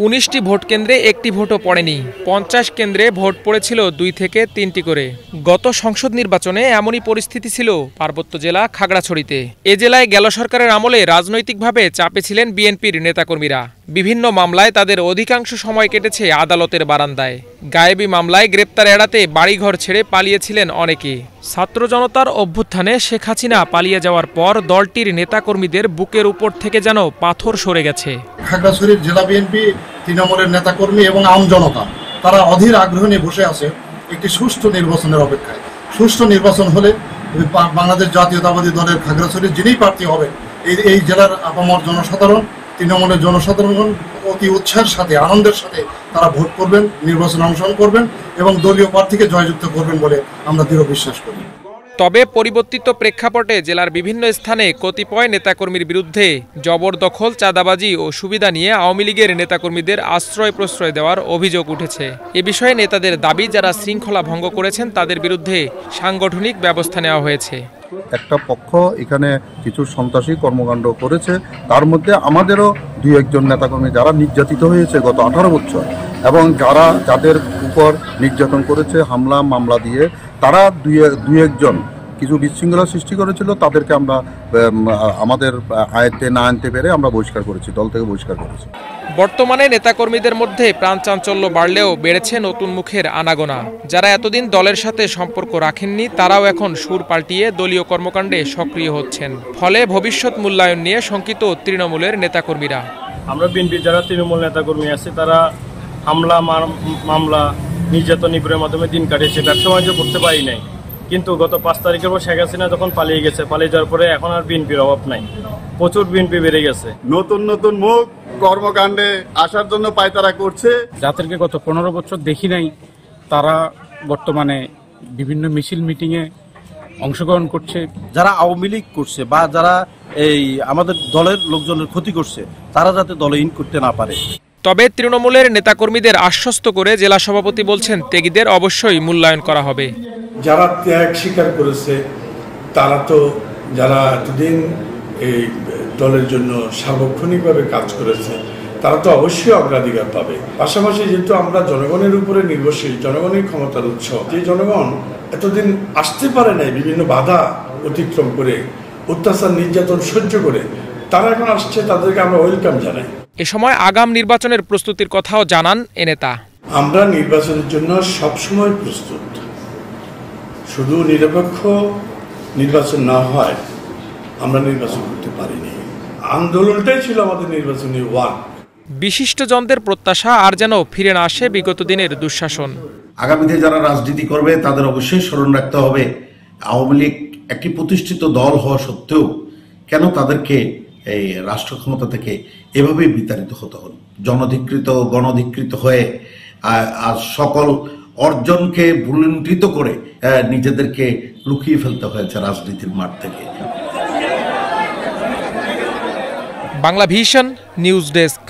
19টি vote কেন্দ্রে একটি ভোটও পড়েনি। 50 কেন্দ্রে ভোট পড়েছিল 2 থেকে 3টি করে। গত সংসদ নির্বাচনে এমনই পরিস্থিতি ছিল পার্বত্য জেলা খাগড়াছড়িতে। এ জেলায় গেল সরকারের আমলে রাজনৈতিকভাবে চাপে ছিলেন বিএনপির নেতাকর্মীরা। বিভিন্ন মামলায় তাদের অধিকাংশ সময় কেটেছে আদালতের বারান্দায়। গায়েবী মামলায় গ্রেপ্তার এড়াতে বাড়িঘর ছেড়ে পালিয়েছিলেন অনেকে। ছাত্র জনতার অভ্যুত্থানে শেখ হাসিনা পালিয়ে যাওয়ার পর দলটির নেতাকর্মীদের বুকের উপর থেকে যেন পাথর সরে গেছে। খাগড়াছড়ির জেলা বিএনপি, তৃণমূলের নেতাকর্মী এবং আম জনতা তারা অধীর আগ্রহ নিয়ে বসে আছে একটি সুষ্ঠু নির্বাচনের অপেক্ষায়। সুষ্ঠু নির্বাচন হলে বাংলাদেশ জাতীয়তাবাদী দলের খাগড়াছড়ির যিনি প্রার্থী হবেন, এই জেলার আপামর জনসাধারণ, তৃণমূলের জনসাধারণ অতি উৎসাহের সাথে, আনন্দের সাথে তারা ভোট করবেন, নির্বাচনে অংশগ্রহণ করবেন এবং দলীয় প্রার্থীকে জয়যুক্ত করবেন বলে আমরা দৃঢ় বিশ্বাস করি। তবে পরিবর্তিত প্রেক্ষাপটে জেলার বিভিন্ন স্থানে কতিপয় নেতাকর্মীর বিরুদ্ধে জবরদখল, চাঁদাবাজি ও সুবিধা নিয়ে আওয়ামী লীগের নেতাকর্মীদের আশ্রয় প্রশ্রয় দেওয়ার অভিযোগ উঠেছে। এ বিষয়ে নেতাদের দাবি, যারা শৃঙ্খলা ভঙ্গ করেছেন তাদের বিরুদ্ধে সাংগঠনিক ব্যবস্থা নেওয়া হয়েছে। একটা পক্ষ এখানে কিছু সন্ত্রাসী কর্মকাণ্ড করেছে, তার মধ্যে আমাদেরও 2-1 নেতাকর্মী যারা নির্যাতিত হয়েছে গত 18 বছর, এবং যাদের উপর নির্যাতন করেছে হামলা মামলা দিয়ে, তারা 2-1 কিছু বিশৃঙ্খলা সৃষ্টি করেছিল, তাদেরকে আমরা আমাদের আয়ত্তে না আনতে পেরে আমরা বহিষ্কার করেছি, দল থেকে বহিষ্কার করেছি। বর্তমানে নেতাকর্মীদের মধ্যে প্রাণ চাঞ্চল্য বাড়লেও বেড়েছে নতুন মুখের আনাগোনা। যারা এতদিন দলের সাথে সম্পর্ক রাখেননি তারাও এখন সুর পাল্টিয়ে দলীয় কর্মকাণ্ডে সক্রিয় হচ্ছেন। ফলে ভবিষ্যৎ মূল্যায়ন নিয়ে শঙ্কিত তৃণমূলের নেতাকর্মীরা। আমরা বিএনপির যারা তৃণমূল নেতাকর্মী আছে তারা হামলা মামলা নির্যাতন নিপীড়নের মাধ্যমে দিন কাটিয়েছে, ব্যবসা বাণিজ্য করতে পারি নাই। কিন্তু গত 5 তারিখের পর শেখ হাসিনা যখন পালিয়ে যাওয়ার পরে এখন আর বিএনপির অভাব নাই, প্রচুর বিএনপি বেড়ে গেছে। নতুন নতুন মুখ কর্মকাণ্ডে আসার জন্য পায়তারা করছে। যাদেরকে গত 15 বছর দেখি নাই, তারা বর্তমানে বিভিন্ন মিছিল মিটিংয়ে অংশগ্রহণ করছে। যারা আওয়ামী লীগ করছে বা যারা এই আমাদের দলের লোকজনের ক্ষতি করছে, তারা যাতে দলে ইন করতে না পারে। তবে তৃণমূলের নেতাকর্মীদের আশ্বস্ত করে জেলা সভাপতি বলছেন, ত্যাগীদের অবশ্যই মূল্যায়ন করা হবে। যারা ত্যাগ স্বীকার করেছে তারা তো, যারা এতদিন এই দলের জন্য সার্বক্ষণিকভাবে কাজ করেছে, তারা তো অবশ্যই অগ্রাধিকার পাবে। পাশাপাশি যেহেতু আমরা জনগণের উপরে নির্ভরশীল, জনগণের ক্ষমতার উৎস, যে জনগণ এতদিন আসতে পারে নাই বিভিন্ন বাধা অতিক্রম করে, অত্যাচার নির্যাতন সহ্য করে, তারা এখন আসছে, তাদেরকে আমরা ওয়েলকাম জানাই। এ সময় আগাম নির্বাচনের প্রস্তুতির কথাও জানান এ নেতা। আমরা নির্বাচনের জন্য সবসময় প্রস্তুত। শুধু নিরপেক্ষ নির্বাচন না হয় আমরা নির্বাচন করতে পারিনি। আন্দোলনটাই ছিল আমাদের নির্বাচনী ওয়ার্ক। বিশিষ্টজনদের প্রত্যাশা আর যেন ফিরে না আসে বিগত দিনের দুঃশাসন। আগামীতে যারা রাজনীতি করবে তাদের অবশ্যই স্মরণ রাখতে হবে, আওয়ামী লীগ একটি প্রতিষ্ঠিত দল হওয়া সত্ত্বেও কেন তাদেরকে এই রাষ্ট্র ক্ষমতা থেকে এভাবেই বিতাড়িত হতে হল। গণধিকৃত হয়ে আর সকল অর্জনকে ভুলুণ্ঠিত করে নিজেদেরকে লুকিয়ে ফেলতে হয়েছে রাজনীতির মাঠ থেকে। Bangla vision news desk.